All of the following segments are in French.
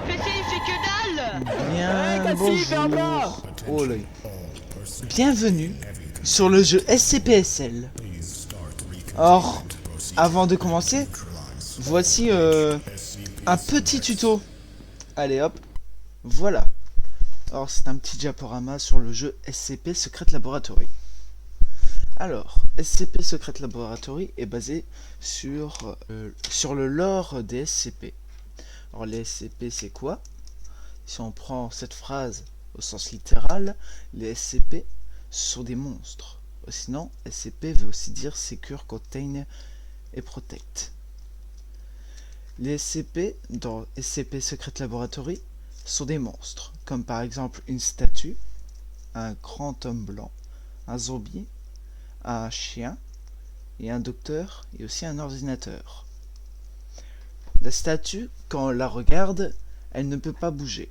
fessier, il fait que dalle. Bien, Cassie, fais un bras. bonjour. Oh là. Bienvenue sur le jeu SCPSL. Or, avant de commencer, voici un petit tuto. Allez hop, voilà. Alors c'est un petit diaporama sur le jeu SCP Secret Laboratory. Alors, SCP Secret Laboratory est basé sur le lore des SCP. Alors les SCP c'est quoi? Si on prend cette phrase au sens littéral, les SCP sont des monstres. Sinon, SCP veut aussi dire Secure, Contain et Protect. Les SCP dans SCP Secret Laboratory sont des monstres, comme par exemple une statue, un grand homme blanc, un zombie, un chien et un docteur et aussi un ordinateur. La statue, quand on la regarde, elle ne peut pas bouger.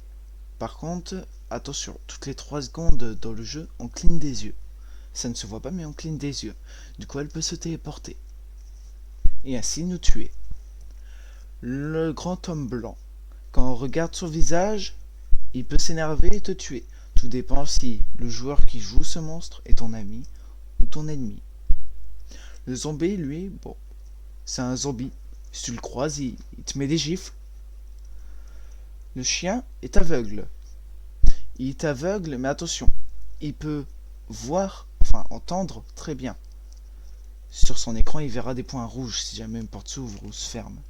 Par contre, attention, toutes les 3 secondes dans le jeu, on cligne des yeux. Ça ne se voit pas mais on cligne des yeux. Du coup, elle peut se téléporter. Et ainsi nous tuer. Le grand homme blanc, quand on regarde son visage, il peut s'énerver et te tuer. Tout dépend si le joueur qui joue ce monstre est ton ami ou ton ennemi. Le zombie, lui, bon, c'est un zombie. Si tu le croises, il te met des gifles. Le chien est aveugle. Il est aveugle, mais attention, il peut voir, enfin entendre très bien. Sur son écran, il verra des points rouges si jamais une porte s'ouvre ou se ferme.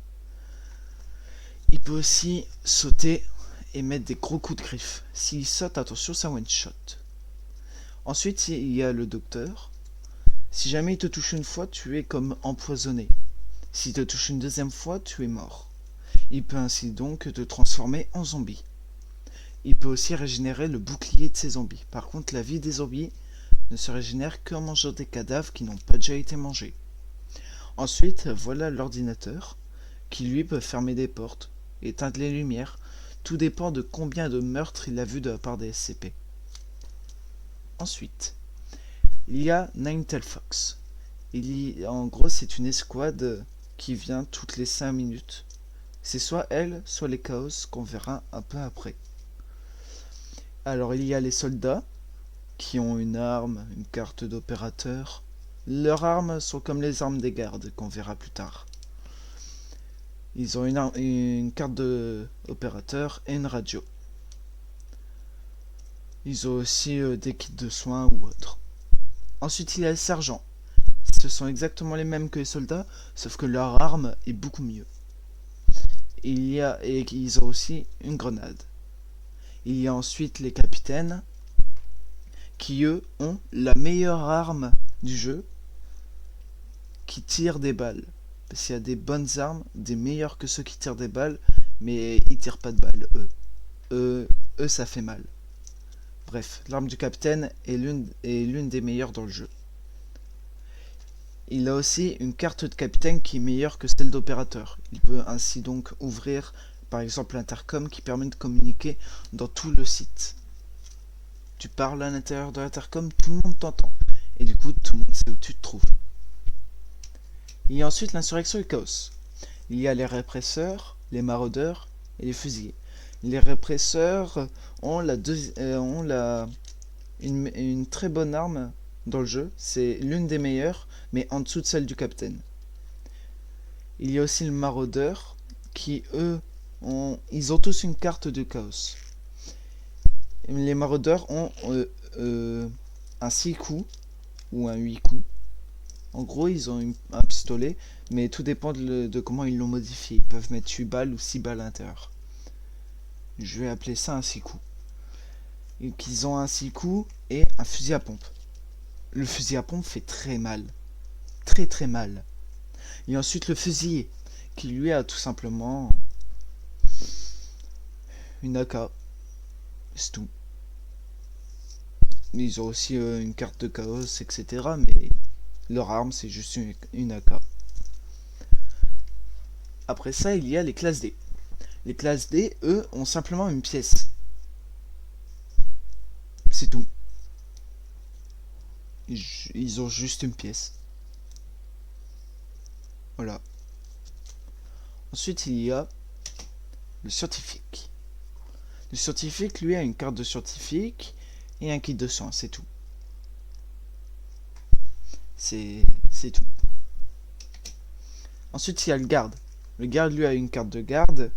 Il peut aussi sauter et mettre des gros coups de griffe. S'il saute, attention, ça one shot. Ensuite, il y a le docteur. Si jamais il te touche une fois, tu es comme empoisonné. S'il te touche une deuxième fois, tu es mort. Il peut ainsi donc te transformer en zombie. Il peut aussi régénérer le bouclier de ses zombies. Par contre, la vie des zombies ne se régénère qu'en mangeant des cadavres qui n'ont pas déjà été mangés. Ensuite, voilà l'ordinateur, qui lui peut fermer des portes, éteindre les lumières. Tout dépend de combien de meurtres il a vu de la part des SCP. Ensuite, il y a Ninetale Fox. En gros, c'est une escouade qui vient toutes les 5 minutes. C'est soit elle, soit les Chaos qu'on verra un peu après. Alors il y a les soldats qui ont une arme, une carte d'opérateur. Leurs armes sont comme les armes des gardes qu'on verra plus tard. Ils ont une carte d'opérateur et une radio. Ils ont aussi des kits de soins ou autres. Ensuite il y a les sergents. Ce sont exactement les mêmes que les soldats, sauf que leur arme est beaucoup mieux. Et ils ont aussi une grenade. Il y a ensuite les capitaines qui eux ont la meilleure arme du jeu qui tirent des balles. Parce qu'il y a des bonnes armes, des meilleures que ceux qui tirent des balles, mais ils tirent pas de balles, eux. Eux ça fait mal. Bref, l'arme du capitaine est l'une des meilleures dans le jeu. Il a aussi une carte de capitaine qui est meilleure que celle d'opérateur. Il peut ainsi donc ouvrir par exemple l'intercom qui permet de communiquer dans tout le site. Tu parles à l'intérieur de l'intercom, tout le monde t'entend. Et du coup, tout le monde sait où tu te trouves. Il y a ensuite l'insurrection et chaos. Il y a les répresseurs, les maraudeurs et les fusiliers. Les répresseurs ont une très bonne arme dans le jeu. C'est l'une des meilleures, mais en dessous de celle du capitaine. Il y a aussi le maraudeur qui, eux, ils ont tous une carte de chaos. Les maraudeurs ont un 6 coups ou un 8 coups. En gros, ils ont un pistolet, mais tout dépend de comment ils l'ont modifié. Ils peuvent mettre 8 balles ou 6 balles à l'intérieur. Je vais appeler ça un 6 coups. Et qu'ils ont un 6 coups et un fusil à pompe. Le fusil à pompe fait très mal. Très très mal. Et ensuite le fusilier, qui lui a tout simplement une AK. C'est tout. Ils ont aussi une carte de chaos, etc. Mais leur arme, c'est juste une AK. Après ça, il y a les classes D. Les classes D, eux, ont simplement une pièce. C'est tout. Ils ont juste une pièce. Voilà. Ensuite, il y a le scientifique. Le scientifique, lui, a une carte de scientifique et un kit de soins, c'est tout. C'est tout. Ensuite, il y a le garde. Le garde, lui, a une carte de garde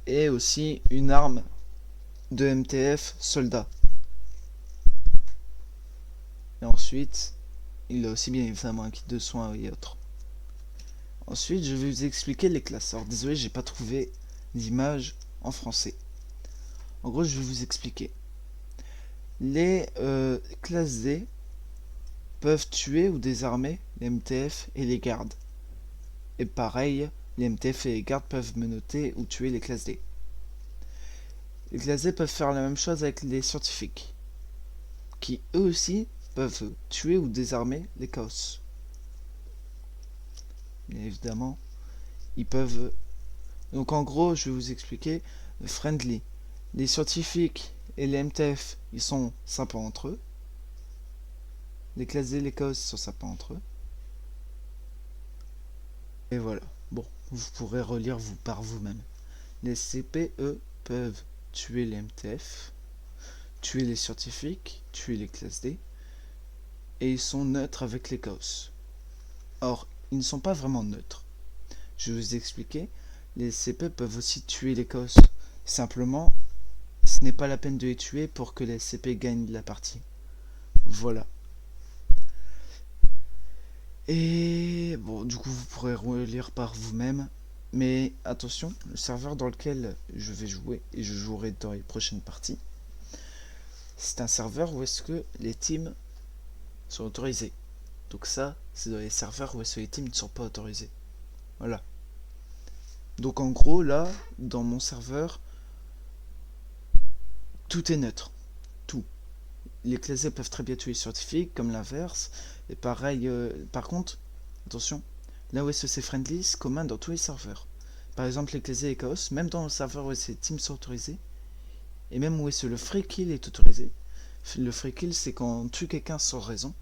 et aussi une arme de MTF soldat. Et ensuite, il a aussi bien évidemment un kit de soins et autres. Ensuite, je vais vous expliquer les classes. Alors, désolé, j'ai pas trouvé d'image en français. En gros, je vais vous expliquer. Les classes D peuvent tuer ou désarmer les MTF et les gardes. Et pareil, les MTF et les gardes peuvent menotter ou tuer les classes D. Les classes D peuvent faire la même chose avec les scientifiques, qui eux aussi peuvent tuer ou désarmer les chaos. Bien évidemment, ils peuvent... Donc en gros, je vais vous expliquer. Friendly. Les scientifiques et les MTF, ils sont sympas entre eux. Les classes D et les chaos sont sympas entre eux. Et voilà. Bon, vous pourrez relire par vous-même. Les CP, eux, peuvent tuer les MTF, tuer les scientifiques, tuer les classes D, et ils sont neutres avec les chaos. Or, ils ne sont pas vraiment neutres. Je vais vous expliquer. Les CP peuvent aussi tuer les chaos. Simplement, ce n'est pas la peine de les tuer pour que les CP gagnent la partie. Voilà. Et bon, du coup, vous pourrez relire par vous-même. Mais attention, le serveur dans lequel je vais jouer, et je jouerai dans les prochaines parties, c'est un serveur où est-ce que les teams sont autorisés. Donc ça, c'est dans les serveurs où est-ce que les teams ne sont pas autorisés. Voilà. Donc en gros, là, dans mon serveur, tout est neutre. Tout. Les classes D peuvent très bien tuer les scientifiques, comme l'inverse. Et pareil, par contre, attention, là où est-ce que c'est friendly, c'est commun dans tous les serveurs. Par exemple, les classes D et chaos, même dans le serveur où est-ce que les teams sont autorisés, et même où est-ce que le free kill est autorisé. Le free kill, c'est quand on tue quelqu'un sans raison.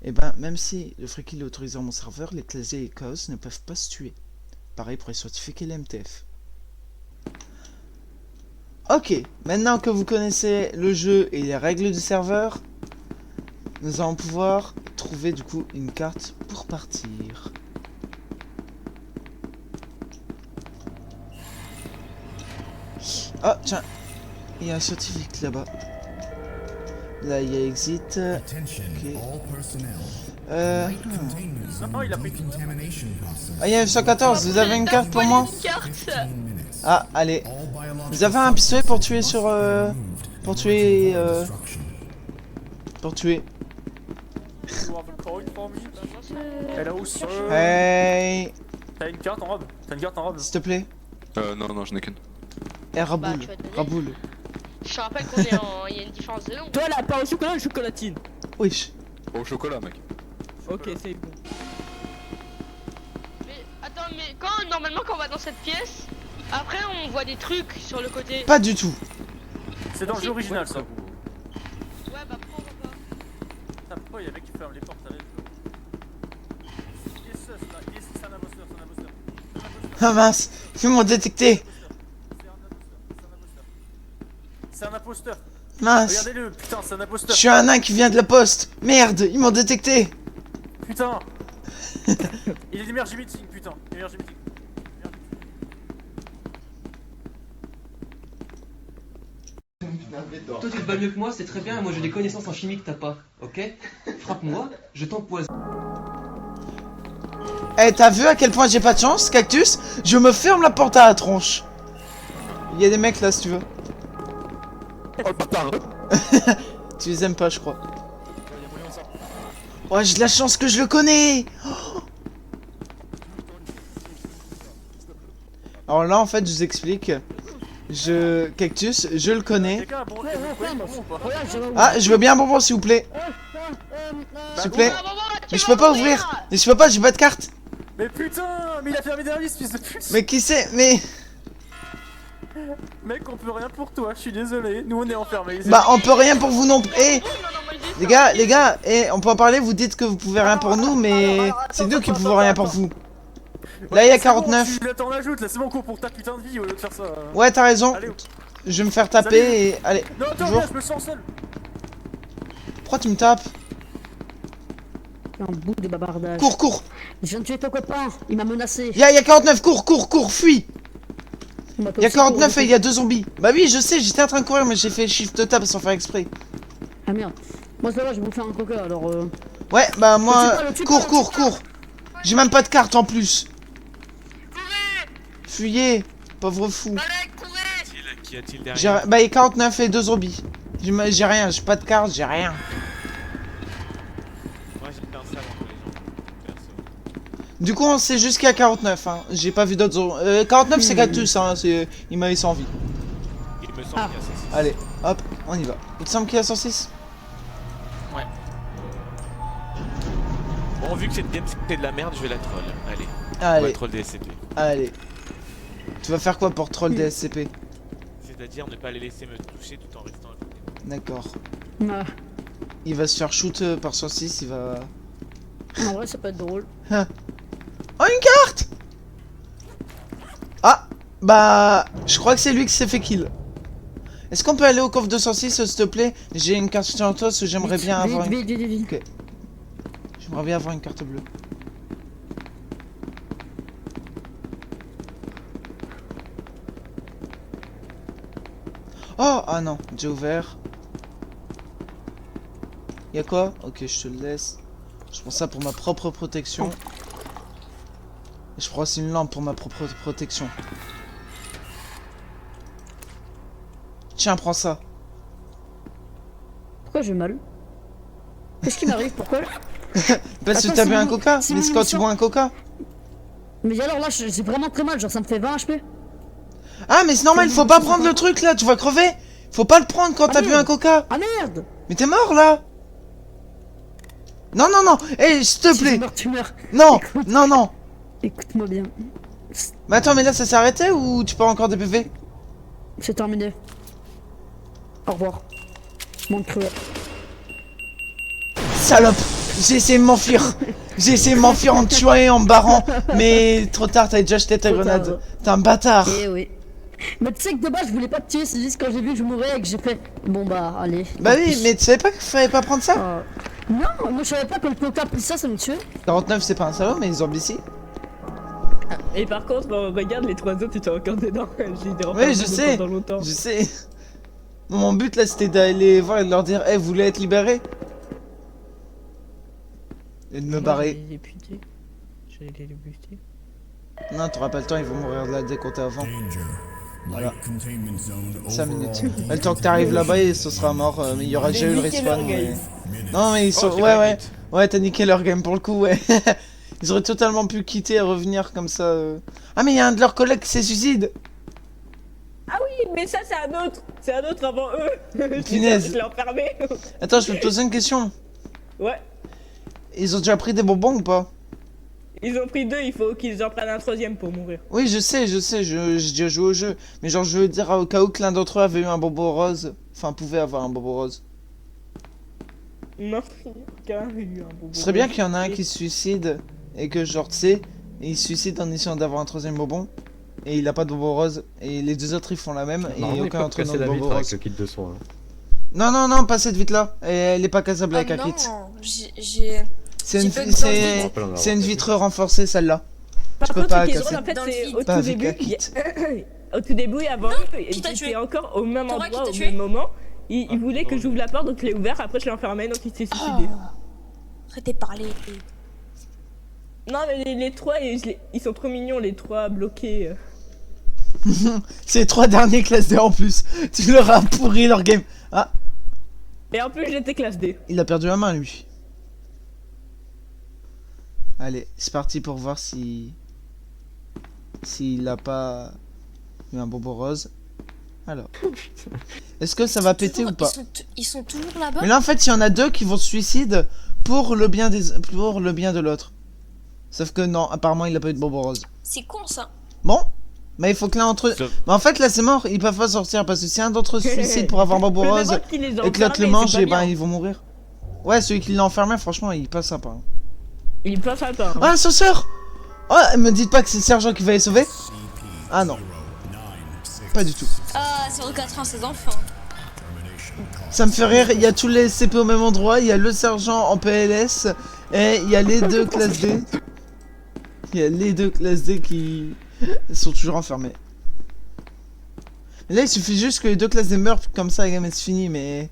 Et ben, même si le free kill est autorisé dans mon serveur, les classes D et chaos ne peuvent pas se tuer. Pareil pour les scientifiques et les MTF. Ok, maintenant que vous connaissez le jeu et les règles du serveur, nous allons pouvoir trouver du coup une carte pour partir. Ah tiens, il y a un scientifique là-bas. Là il y a exit. Ok. Non, il a pris. Ah, il y a F114, vous avez une carte pour moi? Ah, allez. Vous avez un pistolet pour tuer sur... Pour tuer... Hello, sir. Hey. T'as une carte en robe? T'as une carte en robe? S'il te plaît. Non, je n'ai qu'une. Eh, Raboul. tu vas te donner. Raboul. Je te rappelle qu'on est en. Il y a une différence de nom. Toi là, pas au chocolat ou chocolatine? Wesh. Au chocolat, mec. Ok, c'est bon. Mais attends, mais normalement quand on va dans cette pièce, après on voit des trucs sur le côté. Pas du tout. C'est dans le jeu original ça. Ouais, bah pourquoi on va pas? Putain, pourquoi il y a un mec qui ferme les portes avec? Il est sus là, c'est un imposteur, c'est un imposteur. Ah mince, ils m'ont détecté. C'est un imposteur. Mince. Regardez-le, putain, c'est un Je imposteur. suis un nain qui vient de la poste. Merde, ils m'ont détecté. Putain. Il est émergé meeting, putain. Émergé meeting. Toi tu te bats mieux que moi, c'est très bien, moi j'ai des connaissances en chimie que t'as pas, ok? Frappe-moi, je t'empoisonne. Eh, t'as vu à quel point j'ai pas de chance, Cactus? Je me ferme la porte à la tronche. Il y a des mecs là si tu veux. Oh le bâtard. Tu les aimes pas, je crois. Ouais, j'ai de la chance que je le connais. Oh. Alors là, en fait, je vous explique. Cactus, je le connais. Quelqu'un a bon, vous voyez bon ou pas? Ah, je veux bien un bonbon, s'il vous plaît. S'il vous plaît. Ah, bon, Mais je peux pas ouvrir. Mais je peux pas, j'ai pas de carte. Mais putain, mais il a fermé derrière lui, ce fils de pute. Mais qui c'est? Mais... Mec, on peut rien pour toi, je suis désolé. Nous on est enfermés. Bah, on peut rien pour vous non plus. Eh, les gars, eh, on peut en parler, vous dites que vous pouvez rien pour nous, mais c'est nous qui pouvons rien pour vous. Là, il y a C'est bon, 49. Là, t'en ajoutes, là, c'est bon, cours pour ta putain de vie au lieu de faire ça. Ouais, t'as raison. Allez, Je vais me faire taper Salut. et... Allez, non, attends, bonjour. viens, je me sens seul. Pourquoi tu me tapes? Un bout de babardage. Cours, cours. Je viens de tuer ton copain, il m'a menacé. Il y a 49, cours, cours, cours, fuis. Bah, toi Il y a aussi, cours, 49 et il y a 2 zombies. Bah oui, je sais, j'étais en train de courir, mais j'ai fait shift tab sans faire exprès. Ah merde. Moi ça va, je vais vous faire un coca alors. Ouais, bah moi... Le tue pas, Cours, le tue cours, pas. cours. J'ai même pas de carte en plus. Fuyez, pauvre fou. Qu'y a-t-il derrière? Bah il y a 49 et 2 zombies. J'ai rien, j'ai pas de carte, j'ai rien. Moi j'ai fait un sale entre les gens. Perso. Du coup on sait juste qu'il y a 49 hein. J'ai pas vu d'autres zombies. 49 c'est Cactus hein, il m'a laissé en vie. Il me semble Ah. qu'il y a 106. Allez, hop, on y va. Il te semble qu'il y a 106? Bon, vu que cette game c'est de la merde, je vais la troll. Allez, on va Allez, troll des SCP. allez. Tu vas faire quoi pour troll des SCP? C'est-à-dire ne pas les laisser me toucher tout en restant à côté. D'accord. Ah, Il va se faire shoot par 106, il va... en vrai ça peut être drôle. Oh, une carte! Ah, bah... Je crois que c'est lui qui s'est fait kill. Est-ce qu'on peut aller au coffre 206, s'il te plaît? J'ai une carte sur toi, parce que j'aimerais bien avoir une... Vite. J'aimerais bien avoir une carte bleue. Oh, ah non, j'ai ouvert. Y'a quoi? Ok, je te le laisse. Je prends ça pour ma propre protection. Et je prends aussi une lampe pour ma propre protection. Tiens, prends ça. Pourquoi j'ai mal? Qu'est-ce qui m'arrive? Pourquoi? Parce que Attends, t'as c'est bu un mon- coca? c'est Mais mon c'est quand tu émotion. bois un coca? Mais alors là j'ai vraiment très mal, genre ça me fait 20 HP. Ah, mais c'est normal, faut pas prendre le truc là, tu vas crever! Faut pas le prendre quand Ah t'as bu merde. un coca! Ah merde! Mais t'es mort là! Non, non, non! Eh, s'il te Si plaît! tu meurs. Non! Écoute. Non, non! Écoute-moi bien. Mais attends, mais là ça s'est arrêté ou tu perds encore des PV? C'est terminé. Au revoir. Mon cruel. Salope! J'ai essayé de m'enfuir! J'ai essayé de m'enfuir en te tuant et en me barrant! Mais trop tard, t'avais déjà jeté ta Trop grenade! tard. T'es un bâtard! Eh oui. Mais tu sais que de base je voulais pas te tuer, c'est juste quand j'ai vu que je mourrais et que j'ai fait. Bon bah allez. Bah tant oui, pis. mais tu savais pas qu'il fallait pas prendre ça? Ah. Non, moi je savais pas que le coca plus ça me tuait. 49 c'est pas un salaud, mais ils ont ici. Et par contre, regarde les trois autres, ils sont encore dedans. Je les ai Oui, je sais. pendant longtemps. Je sais. Mon but là c'était d'aller voir et de leur dire Eh, vous voulez être libérés? Et de me barrer. Je les ai butés. Je les ai butés. Non, t'auras pas le temps, ils vont mourir de la décompter avant. Voilà. 5 minutes. Et le temps que t'arrives là-bas, et ce sera mort, mais il y aura déjà eu le niqué respawn. leur mais- game. Non, mais ils sont. Oh, j'ai ouais, pas ouais. vite. Ouais, t'as niqué leur game pour le coup, ouais. Ils auraient totalement pu quitter et revenir comme ça. Ah, mais il y a un de leurs collègues qui s'est suicide. Oui, mais ça, c'est un autre. C'est un autre avant eux. Punaise. Je l'ai enfermé. Attends, je peux te poser une question. Ouais. Ils ont déjà pris des bonbons ou pas? Ils ont pris deux, il faut qu'ils en prennent un troisième pour mourir. Oui, je sais, j'ai déjà joué au jeu. Mais genre, je veux dire, au cas où que l'un d'entre eux avait eu un bonbon rose. Enfin, pouvait avoir un bonbon rose. Non, aucun a eu un bonbon. Ce serait bien qu'il y en a un qui se suicide et que genre, tu sais, il se suicide en essayant d'avoir un troisième bonbon. Et il a pas de bonbon rose. Et les deux autres ils font la même. Et aucun d'entre eux n'a de bonbon rose. le kit de soin. Non, non, non, pas cette vitre-là. Elle est pas cassable avec un kit. J'ai C'est j'ai une, pas de c'est, bonbon. c'est une vitre renforcée celle-là. Par peux contre, pas ce qui est casser. drôle, en fait, Dans le c'est vide. au Pas tout avec début. un kit. Au tout début, avant, qui t'a j'étais tué encore au même Toi, qui endroit, t'a au tué même moment. Il voulait que j'ouvre la porte, donc je l'ai ouvert. Après, je l'ai enfermé, donc il s'est suicidé. Arrêtez de parler. Non, mais les trois, ils sont trop mignons, les trois bloqués. C'est les 3 derniers classe D en plus. Tu leur as pourri leur game. Ah, Et en plus, j'étais classe D. il a perdu la main lui. Allez, c'est parti pour voir si... S'il a pas eu un bonbon rose. Alors. Est-ce que ça va péter ou pas? Ils sont toujours là-bas. Mais là en fait il y en a deux qui vont se suicider pour le bien de l'autre. Sauf que non, apparemment il a pas eu de bonbon rose. C'est con ça. Bon, mais il faut que l'un d'entre eux... Sauf- Mais en fait là c'est mort, ils peuvent pas sortir parce que si un d'entre eux se suicide pour avoir un bonbon Mais rose d'abord qu'il les a et que l'autre le enfermés, mange, c'est pas et ben bien. ils vont mourir. Ouais, celui qui l'a enfermé franchement il est pas sympa. Il est pas sympa. Hein. Ah, ascenseur! Oh, me dites pas que c'est le sergent qui va les sauver. Ah non. Pas du tout. Ah, 096 enfants. Ça me fait rire, il y a tous les SCP au même endroit, il y a le sergent en PLS, et il y a les deux classes D. Il y a les deux classes D qui sont toujours enfermées. Là, il suffit juste que les deux classes D meurent, comme ça la game est finie, mais...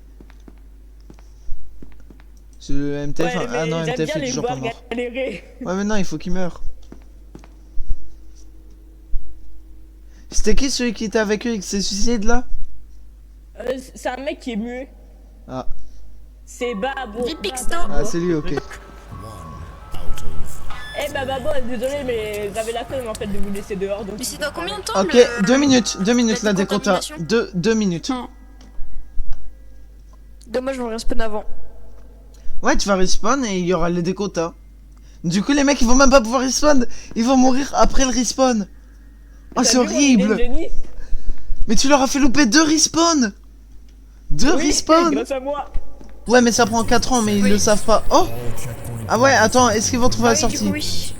C'est le MTF, Ouais, ah non, mais j'aime MTF bien est les toujours pas voir mort. galérer. Ouais, mais non, il faut qu'il meure. C'était qui celui qui était avec eux et qui s'est suicidé là? C'est un mec qui est muet. Ah. C'est Babo. Vipixto. Ah, c'est lui, ok. Eh bah Babo, désolé, mais j'avais la flemme en fait de vous laisser dehors. Donc... Mais c'est dans combien de temps Ok, le... 2 minutes la décompta. décontamination 2 minutes. Dommage, on respawn avant. Ouais, tu vas respawn et il y aura les décomptas. Du coup, les mecs, ils vont même pas pouvoir respawn. Ils vont mourir après le respawn. Oh, c'est horrible. Mais tu leur as fait louper 2 respawns. 2 respawns. Grâce à moi. Ouais, mais ça prend 4 ans, mais ils le savent pas. Oh. Ah ouais, attends, est-ce qu'ils vont trouver la sortie? Oui.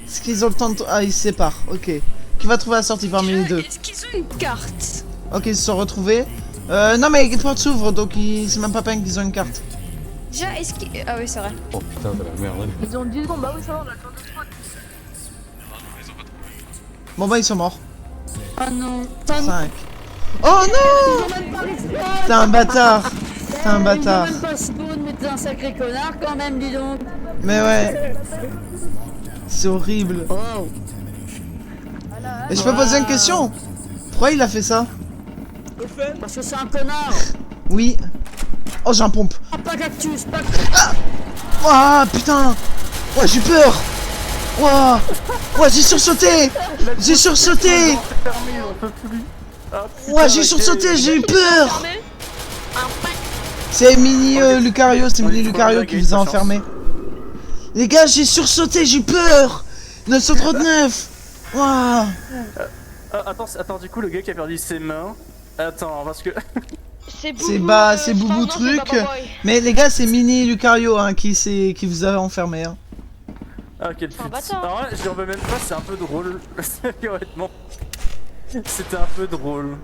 Est-ce qu'ils ont le temps de... Ah, ils se séparent, ok. Qui va trouver la sortie parmi les deux? Est-ce qu'ils ont une carte? Ok, ils se sont retrouvés. Non, mais les portes s'ouvrent, donc c'est même pas peine qu'ils ont une carte. Déjà, est-ce qu'ils... Ah oui, c'est vrai. Oh putain, c'est la merde. Ils ont 10 secondes, bah oui, ça va, on a le temps de prendre. Bon bah, ils sont morts. Ah non. 5. Oh non! T'es un bâtard. T'es un bâtard. Même pas spawn, mais t'es un sacré connard quand même, dis donc. Mais ouais. C'est horrible. Oh. Et je peux poser une question? Pourquoi il a fait ça? Parce que c'est un connard. Oui. Oh, j'ai un pompe. Ah, pas cactus, pas Ouah, putain. Ouah, j'ai peur. Ouah. Ouah, j'ai sursauté. J'ai sursauté. Ouah, j'ai sursauté, j'ai eu peur. C'est Mini Lucario, c'est Mini Lucario qui vous a enfermé. Les gars, j'ai sursauté, j'ai eu peur. 939. Ouah. Attends, du coup, le gars qui a perdu ses mains. Attends, parce que. C'est C'est Boubou truc. Mais les gars, c'est Mini Lucario hein, qui vous a enfermé. Hein. Ah, quel pute. Alors là, je remets même pas, c'est un peu drôle. Honnêtement. C'était un peu drôle.